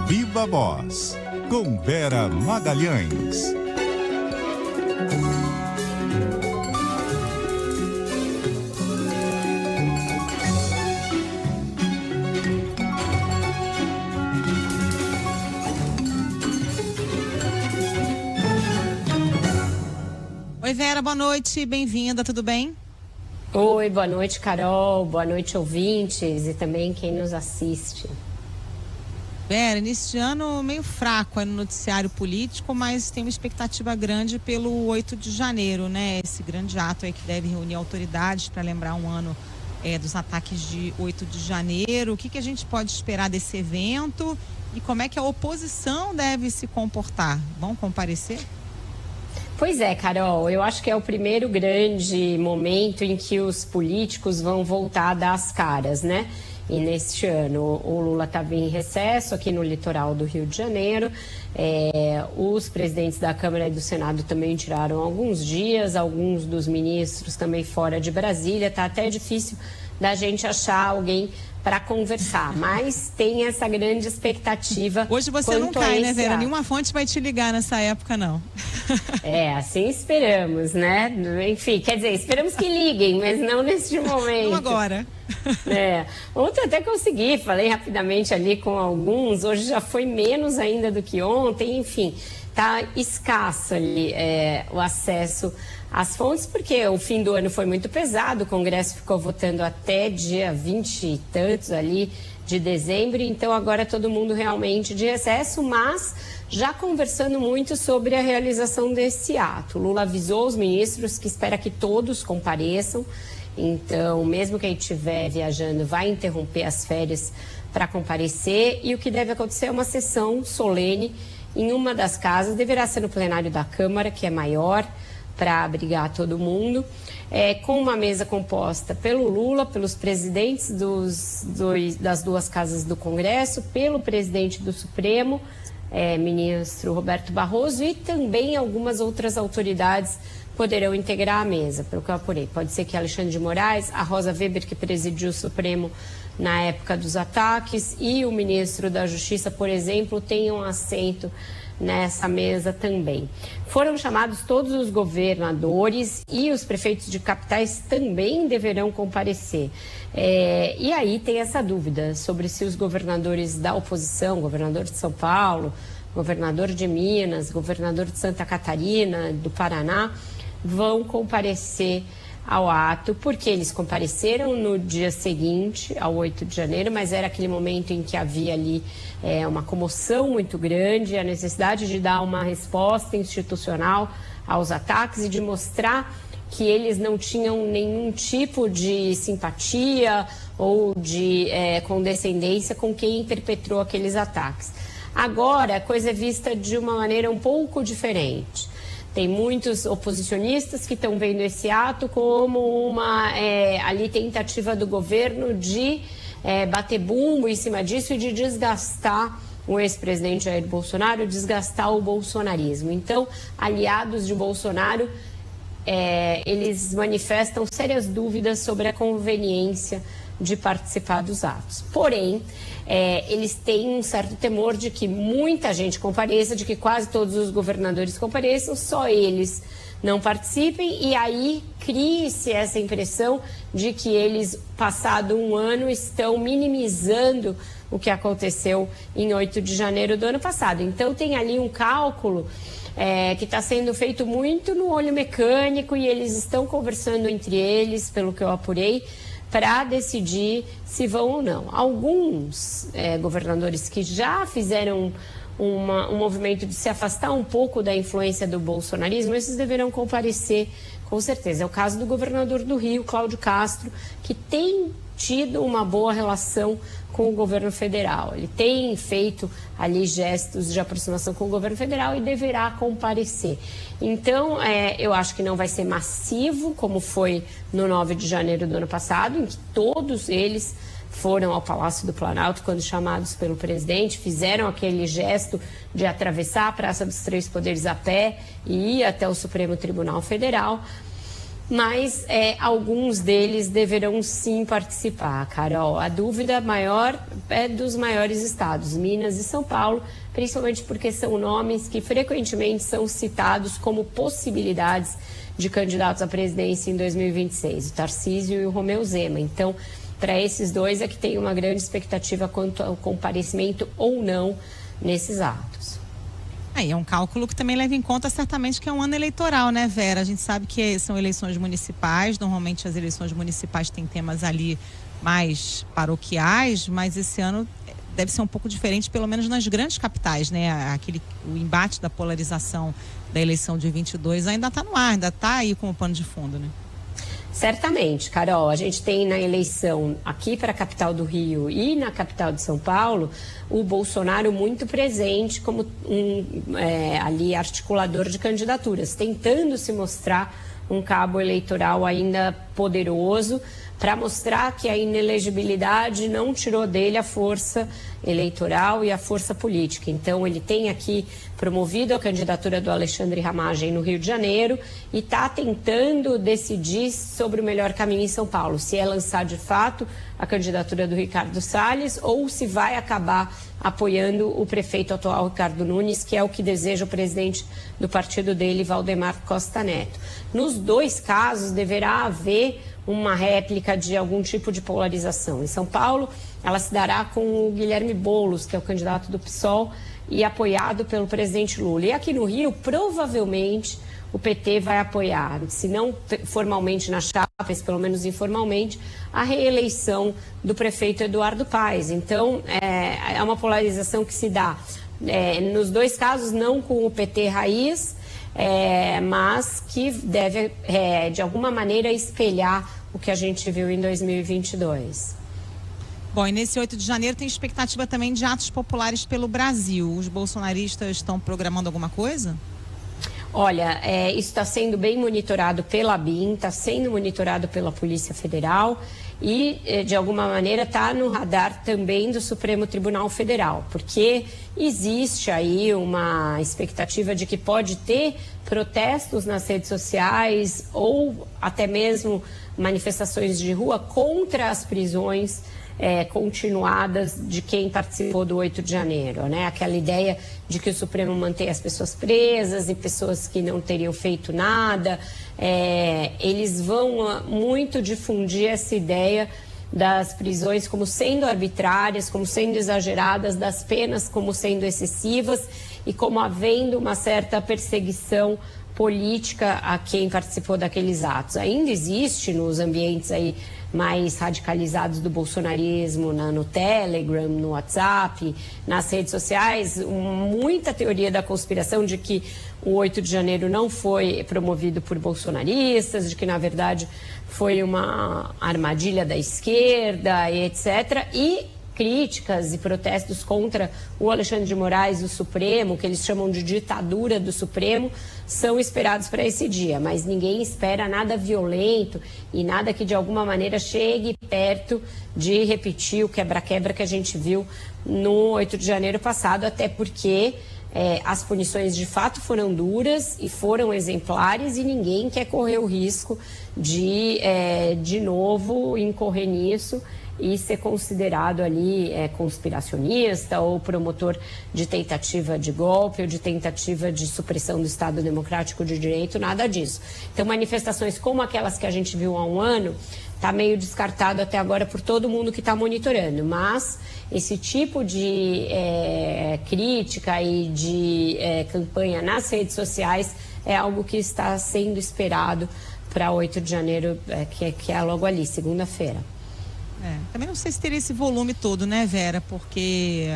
Viva Voz, com Vera Magalhães. Oi, Vera, boa noite, bem-vinda, tudo bem? Oi, boa noite, Carol, boa noite, ouvintes e também quem nos assiste. Vera, início de ano meio fraco no noticiário político, mas tem uma expectativa grande pelo 8 de janeiro, né? Esse grande ato aí que deve reunir autoridades para lembrar um ano dos ataques de 8 de janeiro. O que a gente pode esperar desse evento e como é que a oposição deve se comportar? Vão comparecer? Pois é, Carol, eu acho que é o primeiro grande momento em que os políticos vão voltar a dar as caras, né? E neste ano o Lula estava em recesso aqui no litoral do Rio de Janeiro, os presidentes da Câmara e do Senado também tiraram alguns dias, alguns dos ministros também fora de Brasília, tá até difícil da gente achar alguém para conversar, mas tem essa grande expectativa. Hoje você não cai, né, Vera? Nenhuma fonte vai te ligar nessa época, não. Assim esperamos, né? Enfim, quer dizer, esperamos que liguem, mas não neste momento. Não agora. Ontem até consegui, falei rapidamente ali com alguns, hoje já foi menos ainda do que ontem, enfim, tá escasso ali o acesso às fontes, porque o fim do ano foi muito pesado, o Congresso ficou votando até dia 20 e tantos ali de dezembro, então agora todo mundo realmente de recesso, mas já conversando muito sobre a realização desse ato. Lula avisou os ministros que espera que todos compareçam, então mesmo quem estiver viajando vai interromper as férias para comparecer, e o que deve acontecer é uma sessão solene em uma das casas, deverá ser no plenário da Câmara, que é maior, para abrigar todo mundo, com uma mesa composta pelo Lula, pelos presidentes das duas casas do Congresso, pelo presidente do Supremo, ministro Roberto Barroso, e também algumas outras autoridades poderão integrar a mesa, pelo que eu apurei. Pode ser que Alexandre de Moraes, a Rosa Weber, que presidiu o Supremo na época dos ataques, e o ministro da Justiça, por exemplo, tenham assento nessa mesa também. Foram chamados todos os governadores e os prefeitos de capitais também deverão comparecer. E aí tem essa dúvida sobre se os governadores da oposição, governador de São Paulo, governador de Minas, governador de Santa Catarina, do Paraná, vão comparecer ao ato, porque eles compareceram no dia seguinte, ao 8 de janeiro, mas era aquele momento em que havia ali uma comoção muito grande, a necessidade de dar uma resposta institucional aos ataques e de mostrar que eles não tinham nenhum tipo de simpatia ou de condescendência com quem perpetrou aqueles ataques. Agora, a coisa é vista de uma maneira um pouco diferente. Tem muitos oposicionistas que estão vendo esse ato como uma ali tentativa do governo de bater bumbo em cima disso e de desgastar o ex-presidente Jair Bolsonaro, desgastar o bolsonarismo. Então, aliados de Bolsonaro, eles manifestam sérias dúvidas sobre a conveniência de participar dos atos. Porém, eles têm um certo temor de que muita gente compareça, de que quase todos os governadores compareçam, só eles não participem, e aí cria-se essa impressão de que eles, passado um ano, estão minimizando o que aconteceu em 8 de janeiro do ano passado. Então tem ali um cálculo que está sendo feito muito no olho mecânico, e eles estão conversando entre eles, pelo que eu apurei, para decidir se vão ou não. Alguns governadores que já fizeram um movimento de se afastar um pouco da influência do bolsonarismo, esses deverão comparecer com certeza. É o caso do governador do Rio, Cláudio Castro, que tem tido uma boa relação com o governo federal. Ele tem feito ali gestos de aproximação com o governo federal e deverá comparecer. Então, eu acho que não vai ser massivo, como foi no 9 de janeiro do ano passado, em que todos eles foram ao Palácio do Planalto quando chamados pelo presidente, fizeram aquele gesto de atravessar a Praça dos Três Poderes a pé e ir até o Supremo Tribunal Federal. mas alguns deles deverão sim participar, Carol. A dúvida maior é dos maiores estados, Minas e São Paulo, principalmente porque são nomes que frequentemente são citados como possibilidades de candidatos à presidência em 2026, o Tarcísio e o Romeu Zema. Então, para esses dois é que tem uma grande expectativa quanto ao comparecimento ou não nesses atos. É um cálculo que também leva em conta certamente que é um ano eleitoral, né, Vera? A gente sabe que são eleições municipais, normalmente as eleições municipais têm temas ali mais paroquiais, mas esse ano deve ser um pouco diferente, pelo menos nas grandes capitais, né? O embate da polarização da eleição de 22 ainda está no ar, ainda está aí como pano de fundo, né? Certamente, Carol, a gente tem na eleição aqui para a capital do Rio e na capital de São Paulo o Bolsonaro muito presente como ali articulador de candidaturas, tentando se mostrar um cabo eleitoral ainda poderoso para mostrar que a inelegibilidade não tirou dele a força eleitoral e a força política. Então, ele tem aqui promovido a candidatura do Alexandre Ramagem no Rio de Janeiro e está tentando decidir sobre o melhor caminho em São Paulo, se é lançar de fato a candidatura do Ricardo Salles ou se vai acabar apoiando o prefeito atual Ricardo Nunes, que é o que deseja o presidente do partido dele, Valdemar Costa Neto. Nos dois casos, deverá haver uma réplica de algum tipo de polarização. Em São Paulo, ela se dará com o Guilherme Boulos, que é o candidato do PSOL e apoiado pelo presidente Lula. E aqui no Rio, provavelmente, o PT vai apoiar, se não formalmente na chapa, mas pelo menos informalmente, a reeleição do prefeito Eduardo Paes. Então, é uma polarização que se dá, nos dois casos, não com o PT raiz, mas que deve, de alguma maneira, espelhar o que a gente viu em 2022. Bom, e nesse 8 de janeiro tem expectativa também de atos populares pelo Brasil. Os bolsonaristas estão programando alguma coisa? Olha, isso está sendo bem monitorado pela ABIN, está sendo monitorado pela Polícia Federal e, de alguma maneira, está no radar também do Supremo Tribunal Federal, porque existe aí uma expectativa de que pode ter protestos nas redes sociais ou até mesmo manifestações de rua contra as prisões continuadas de quem participou do 8 de janeiro, né? Aquela ideia de que o Supremo mantém as pessoas presas e pessoas que não teriam feito nada. Eles vão muito difundir essa ideia das prisões como sendo arbitrárias, como sendo exageradas, das penas como sendo excessivas e como havendo uma certa perseguição política a quem participou daqueles atos. Ainda existe nos ambientes aí mais radicalizados do bolsonarismo, no Telegram, no WhatsApp, nas redes sociais, muita teoria da conspiração de que o 8 de janeiro não foi promovido por bolsonaristas, de que, na verdade, foi uma armadilha da esquerda, etc. E críticas e protestos contra o Alexandre de Moraes, o Supremo, que eles chamam de ditadura do Supremo, são esperados para esse dia, mas ninguém espera nada violento e nada que de alguma maneira chegue perto de repetir o quebra-quebra que a gente viu no 8 de janeiro passado, até porque as punições de fato foram duras e foram exemplares e ninguém quer correr o risco de novo incorrer nisso e ser considerado ali conspiracionista ou promotor de tentativa de golpe ou de tentativa de supressão do Estado Democrático de Direito, nada disso. Então, manifestações como aquelas que a gente viu há um ano, está meio descartado até agora por todo mundo que está monitorando, mas esse tipo de crítica e de campanha nas redes sociais é algo que está sendo esperado para 8 de janeiro, que é logo ali, segunda-feira. Também não sei se teria esse volume todo, né, Vera? Porque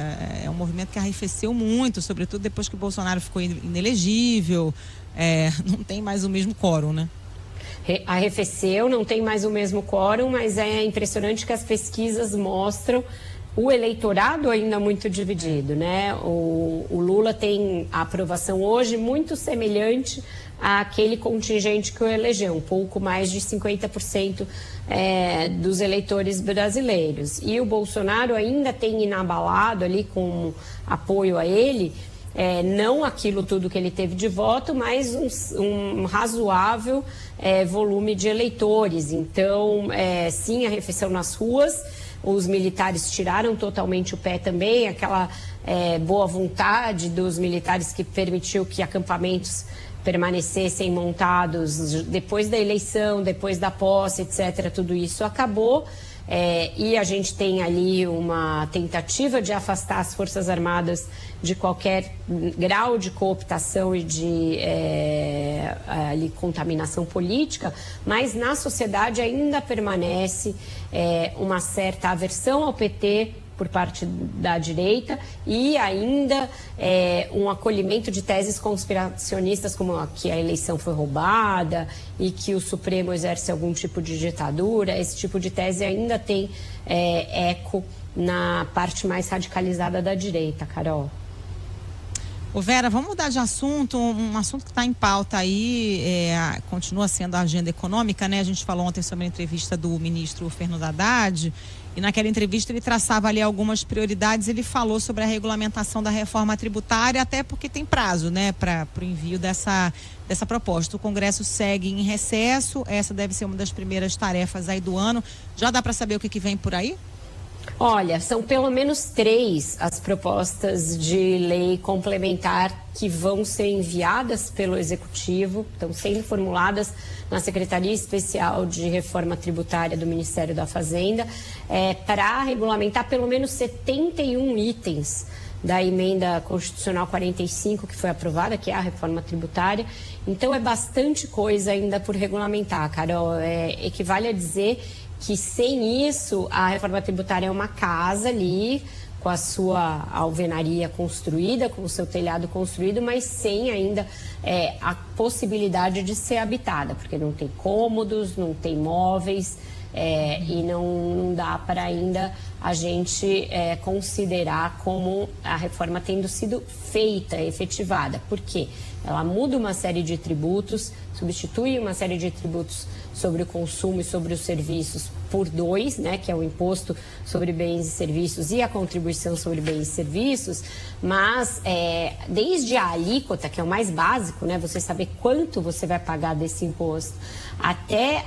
é um movimento que arrefeceu muito, sobretudo depois que o Bolsonaro ficou inelegível, não tem mais o mesmo quórum, né? Arrefeceu, não tem mais o mesmo quórum, mas é impressionante que as pesquisas mostram o eleitorado ainda muito dividido, né? O Lula tem a aprovação hoje muito semelhante àquele contingente que o elegeu, um pouco mais de 50% dos eleitores brasileiros. E o Bolsonaro ainda tem inabalado ali com apoio a ele não aquilo tudo que ele teve de voto, mas um razoável volume de eleitores. Então, sim, arrefeceu nas ruas, os militares tiraram totalmente o pé também, aquela boa vontade dos militares que permitiu que acampamentos permanecessem montados depois da eleição, depois da posse, etc., tudo isso acabou. E a gente tem ali uma tentativa de afastar as Forças Armadas de qualquer grau de cooptação e de ali, contaminação política, mas na sociedade ainda permanece uma certa aversão ao PT por parte da direita e ainda um acolhimento de teses conspiracionistas como que a eleição foi roubada e que o Supremo exerce algum tipo de ditadura. Esse tipo de tese ainda tem eco na parte mais radicalizada da direita, Carol. Ô Vera, vamos mudar de assunto, um assunto que está em pauta aí, continua sendo a agenda econômica, né? A gente falou ontem sobre a entrevista do ministro Fernando Haddad, e naquela entrevista ele traçava ali algumas prioridades, ele falou sobre a regulamentação da reforma tributária, até porque tem prazo, né, para o envio dessa proposta. O Congresso segue em recesso, essa deve ser uma das primeiras tarefas aí do ano. Já dá para saber o que vem por aí? Olha, são pelo menos 3 as propostas de lei complementar que vão ser enviadas pelo Executivo, estão sendo formuladas na Secretaria Especial de Reforma Tributária do Ministério da Fazenda, para regulamentar pelo menos 71 itens da emenda constitucional 45 que foi aprovada, que é a reforma tributária. Então é bastante coisa ainda por regulamentar, Carol. Equivale a dizer que sem isso a reforma tributária é uma casa ali com a sua alvenaria construída, com o seu telhado construído, mas sem ainda a possibilidade de ser habitada, porque não tem cômodos, não tem móveis e não dá para ainda a gente considerar como a reforma tendo sido feita, efetivada. Por quê? Ela muda uma série de tributos, substitui uma série de tributos sobre o consumo e sobre os serviços por 2, né, que é o imposto sobre bens e serviços e a contribuição sobre bens e serviços, mas desde a alíquota, que é o mais básico, né, você saber quanto você vai pagar desse imposto, até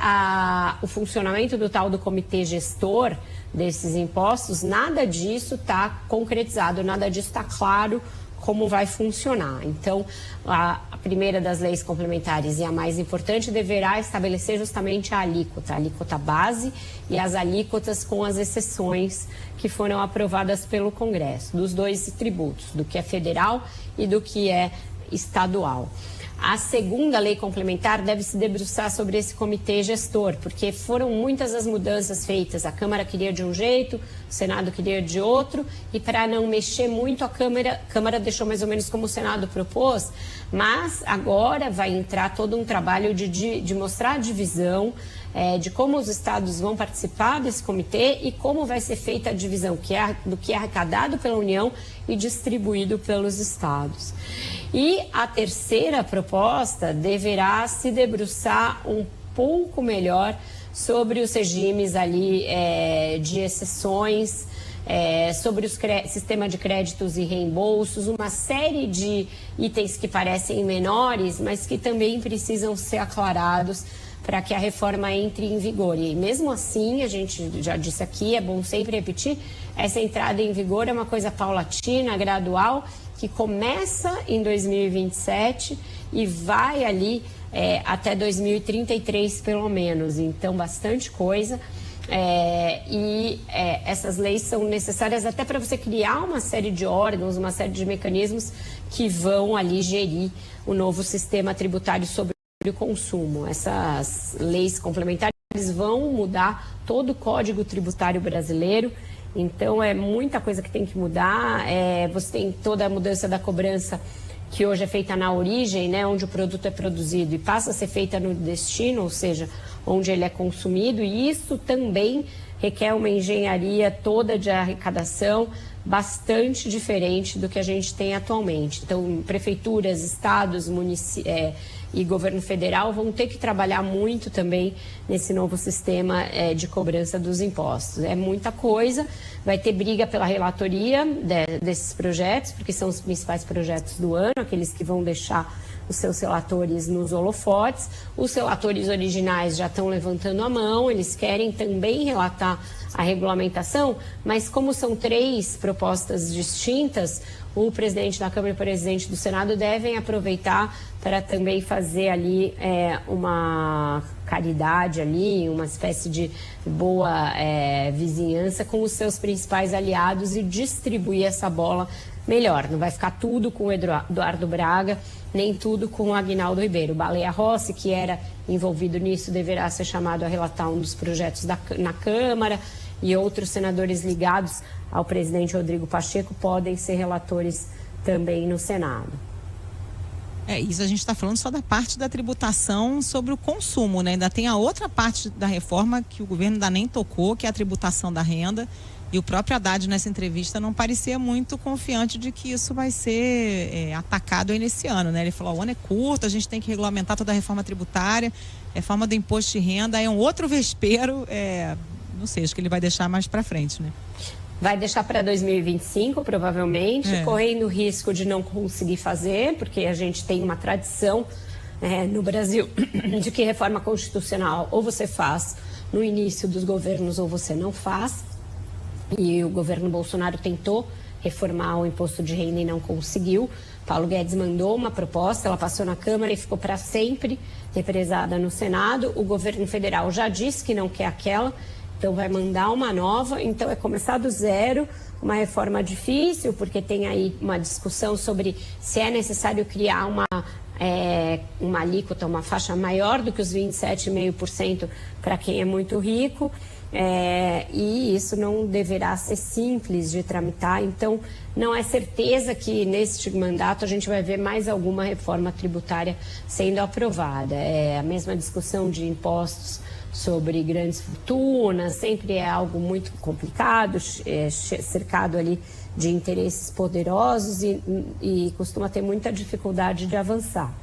o funcionamento do tal do comitê gestor desses impostos, nada disso está concretizado, nada disso está claro como vai funcionar. Então, a primeira das leis complementares e a mais importante deverá estabelecer justamente a alíquota base e as alíquotas com as exceções que foram aprovadas pelo Congresso, dos 2 tributos, do que é federal e do que é estadual. A segunda lei complementar deve se debruçar sobre esse comitê gestor, porque foram muitas as mudanças feitas. A Câmara queria de um jeito, o Senado queria de outro, e para não mexer muito, a Câmara deixou mais ou menos como o Senado propôs, mas agora vai entrar todo um trabalho de mostrar a divisão, de como os estados vão participar desse comitê e como vai ser feita a divisão do que é arrecadado pela União e distribuído pelos estados. E a terceira proposta deverá se debruçar um pouco melhor sobre os regimes ali de exceções, sobre o sistema de créditos e reembolsos, uma série de itens que parecem menores, mas que também precisam ser aclarados para que a reforma entre em vigor. E mesmo assim, a gente já disse aqui, é bom sempre repetir, essa entrada em vigor é uma coisa paulatina, gradual, que começa em 2027 e vai ali até 2033 pelo menos. Então, bastante coisa. Essas leis são necessárias até para você criar uma série de órgãos, uma série de mecanismos que vão ali gerir o novo sistema tributário sobre o consumo. Essas leis complementares vão mudar todo o Código Tributário brasileiro. Então, é muita coisa que tem que mudar. Você tem toda a mudança da cobrança que hoje é feita na origem, né, onde o produto é produzido, e passa a ser feita no destino, ou seja, onde ele é consumido. E isso também requer uma engenharia toda de arrecadação bastante diferente do que a gente tem atualmente. Então, prefeituras, estados, e governo federal vão ter que trabalhar muito também nesse novo sistema de cobrança dos impostos. É muita coisa, vai ter briga pela relatoria desses projetos, porque são os principais projetos do ano, aqueles que vão deixar os seus relatores nos holofotes. Os relatores originais já estão levantando a mão, eles querem também relatar a regulamentação, mas como são 3 propostas distintas, o presidente da Câmara e o presidente do Senado devem aproveitar para também fazer ali uma caridade ali, uma espécie de boa vizinhança com os seus principais aliados e distribuir essa bola melhor. Não vai ficar tudo com o Eduardo Braga, nem tudo com o Aguinaldo Ribeiro. O Baleia Rossi, que era envolvido nisso, deverá ser chamado a relatar um dos projetos na Câmara, e outros senadores ligados ao presidente Rodrigo Pacheco podem ser relatores também no Senado. Isso a gente está falando só da parte da tributação sobre o consumo, né? Ainda tem a outra parte da reforma que o governo ainda nem tocou, que é a tributação da renda. E o próprio Haddad, nessa entrevista, não parecia muito confiante de que isso vai ser atacado aí nesse ano, né? Ele falou, o ano é curto, a gente tem que regulamentar toda a reforma tributária, reforma do imposto de renda, é um outro vespeiro, não sei, acho que ele vai deixar mais para frente, né? Vai deixar para 2025, provavelmente, correndo o risco de não conseguir fazer, porque a gente tem uma tradição no Brasil de que reforma constitucional ou você faz no início dos governos ou você não faz. E o governo Bolsonaro tentou reformar o imposto de renda e não conseguiu. Paulo Guedes mandou uma proposta, ela passou na Câmara e ficou para sempre represada no Senado. O governo federal já disse que não quer aquela, então vai mandar uma nova. Então é começar do zero, uma reforma difícil, porque tem aí uma discussão sobre se é necessário criar uma alíquota, uma faixa maior do que os 27,5% para quem é muito rico. E isso não deverá ser simples de tramitar, então não é certeza que neste mandato a gente vai ver mais alguma reforma tributária sendo aprovada. A mesma discussão de impostos sobre grandes fortunas, sempre é algo muito complicado, cercado ali de interesses poderosos e costuma ter muita dificuldade de avançar.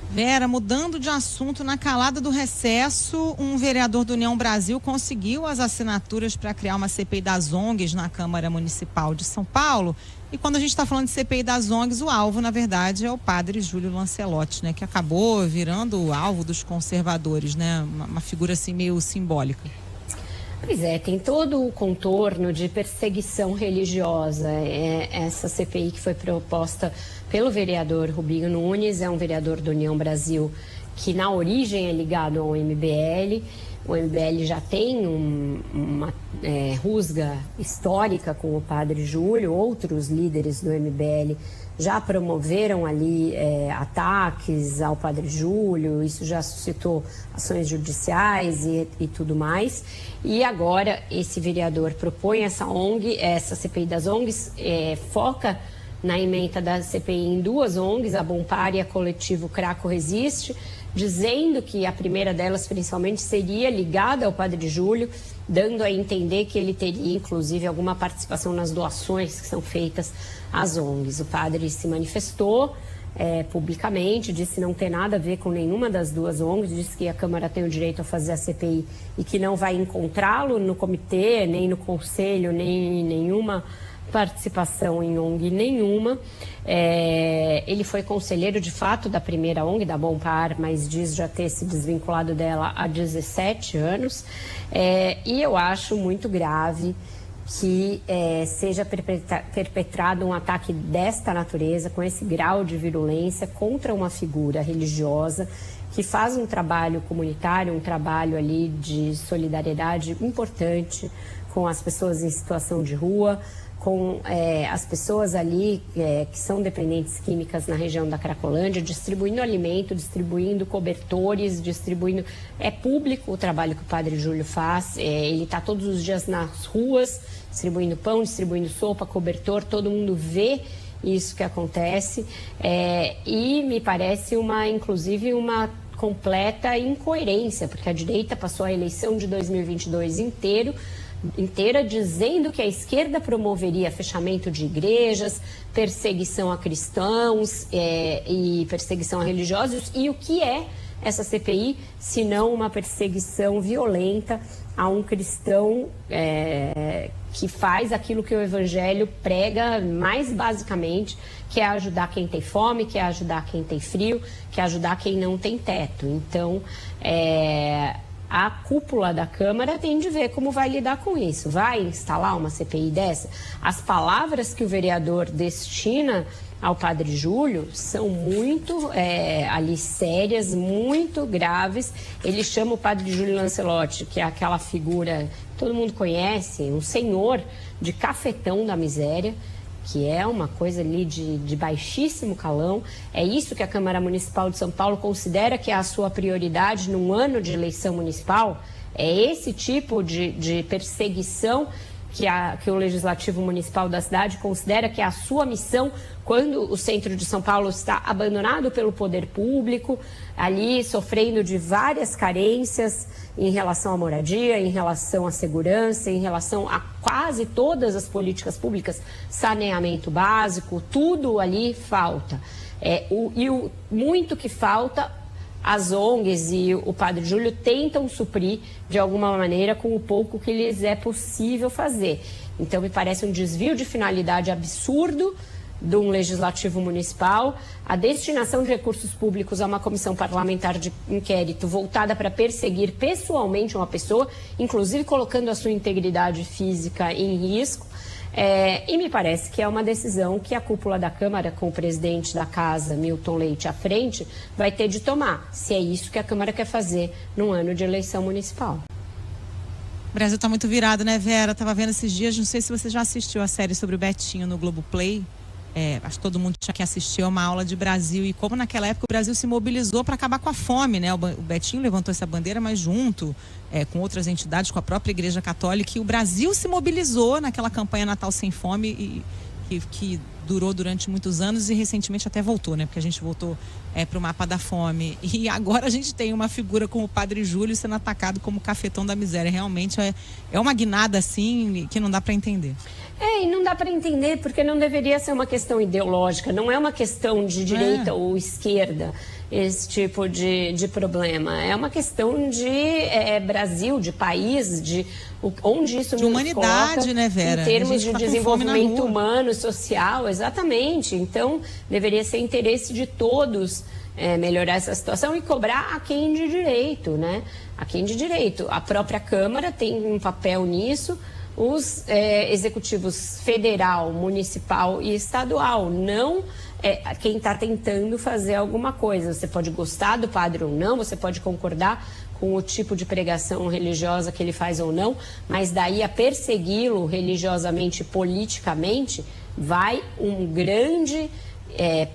Vera, mudando de assunto, na calada do recesso, um vereador do União Brasil conseguiu as assinaturas para criar uma CPI das ONGs na Câmara Municipal de São Paulo. E quando a gente está falando de CPI das ONGs, o alvo, na verdade, é o padre Júlio Lancelotti, né? Que acabou virando o alvo dos conservadores, né? Uma figura assim meio simbólica. Pois é, tem todo o contorno de perseguição religiosa. Essa CPI que foi proposta pelo vereador Rubinho Nunes, é um vereador do União Brasil que na origem é ligado ao MBL. O MBL já tem uma rusga histórica com o padre Júlio, outros líderes do MBL já promoveram ali ataques ao padre Júlio, isso já suscitou ações judiciais e tudo mais. E agora esse vereador propõe essa ONG, essa CPI das ONGs, foca na ementa da CPI em 2 ONGs, a Bompar e a Coletivo Craco Resiste, dizendo que a primeira delas, principalmente, seria ligada ao padre Júlio, dando a entender que ele teria, inclusive, alguma participação nas doações que são feitas às ONGs. O padre se manifestou publicamente, disse não ter nada a ver com nenhuma das 2 ONGs, disse que a Câmara tem o direito a fazer a CPI e que não vai encontrá-lo no comitê, nem no conselho, nem em nenhuma participação em ONG nenhuma. Ele foi conselheiro de fato da primeira ONG, da Bompar, mas diz já ter se desvinculado dela há 17 anos. E eu acho muito grave que seja perpetrado um ataque desta natureza, com esse grau de virulência, contra uma figura religiosa que faz um trabalho comunitário, um trabalho ali de solidariedade importante com as pessoas em situação de rua, com as pessoas ali que são dependentes químicas na região da Cracolândia, distribuindo alimento, distribuindo cobertores, distribuindo... É público o trabalho que o padre Júlio faz, ele está todos os dias nas ruas, distribuindo pão, distribuindo sopa, cobertor, todo mundo vê isso que acontece, e me parece inclusive uma completa incoerência, porque a direita passou a eleição de 2022 inteiro inteira dizendo que a esquerda promoveria fechamento de igrejas, perseguição a cristãos e perseguição a religiosos. E o que é essa CPI, se não uma perseguição violenta a um cristão que faz aquilo que o Evangelho prega mais basicamente, que é ajudar quem tem fome, que é ajudar quem tem frio, que é ajudar quem não tem teto. Então, a cúpula da Câmara tem de ver como vai lidar com isso. Vai instalar uma CPI dessa? As palavras que o vereador destina ao Padre Júlio são muito ali sérias, muito graves. Ele chama o Padre Júlio Lancelotti, que é aquela figura que todo mundo conhece, um senhor de cafetão da miséria, que é uma coisa ali de baixíssimo calão. É isso que a Câmara Municipal de São Paulo considera que é a sua prioridade num ano de eleição municipal? É esse tipo de perseguição que o Legislativo Municipal da cidade considera que é a sua missão quando o centro de São Paulo está abandonado pelo poder público, ali sofrendo de várias carências em relação à moradia, em relação à segurança, em relação a quase todas as políticas públicas, saneamento básico, tudo ali falta. Muito que falta, as ONGs e o Padre Júlio tentam suprir de alguma maneira com o pouco que lhes é possível fazer. Então, me parece um desvio de finalidade absurdo de um legislativo municipal, a destinação de recursos públicos a uma comissão parlamentar de inquérito voltada para perseguir pessoalmente uma pessoa, inclusive colocando a sua integridade física em risco. E me parece que é uma decisão que a cúpula da Câmara, com o presidente da casa, Milton Leite, à frente, vai ter de tomar, se é isso que a Câmara quer fazer num ano de eleição municipal. O Brasil está muito virado, né, Vera? Estava vendo esses dias, não sei se você já assistiu a série sobre o Betinho no Globoplay. Acho que todo mundo tinha que assistir a uma aula de Brasil e como naquela época o Brasil se mobilizou para acabar com a fome, né? O Betinho levantou essa bandeira, mas junto com outras entidades, com a própria Igreja Católica, e o Brasil se mobilizou naquela campanha Natal Sem Fome que durou durante muitos anos e recentemente até voltou, né? Porque a gente voltou para o mapa da fome. E agora a gente tem uma figura como o Padre Júlio sendo atacado como cafetão da miséria. Realmente é uma guinada assim que não dá para entender. E não dá para entender porque não deveria ser uma questão ideológica, não é uma questão de direita ou esquerda, esse tipo de problema. É uma questão de Brasil, de país, onde isso de nos humanidade, coloca, né, Vera? Em termos de desenvolvimento humano, social, exatamente. Então, deveria ser interesse de todos melhorar essa situação e cobrar a quem de direito, né? A quem de direito. A própria Câmara tem um papel nisso, os executivos federal, municipal e estadual, não quem está tentando fazer alguma coisa. Você pode gostar do padre ou não, você pode concordar com o tipo de pregação religiosa que ele faz ou não, mas daí a persegui-lo religiosamente e politicamente vai um grande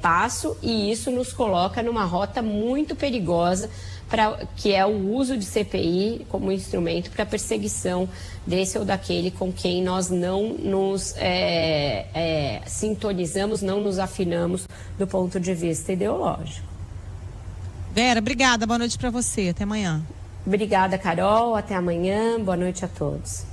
passo, e isso nos coloca numa rota muito perigosa, que é o uso de CPI como instrumento para perseguição desse ou daquele com quem nós não nos sintonizamos, não nos afinamos do ponto de vista ideológico. Vera, obrigada, boa noite para você, até amanhã. Obrigada, Carol, até amanhã, boa noite a todos.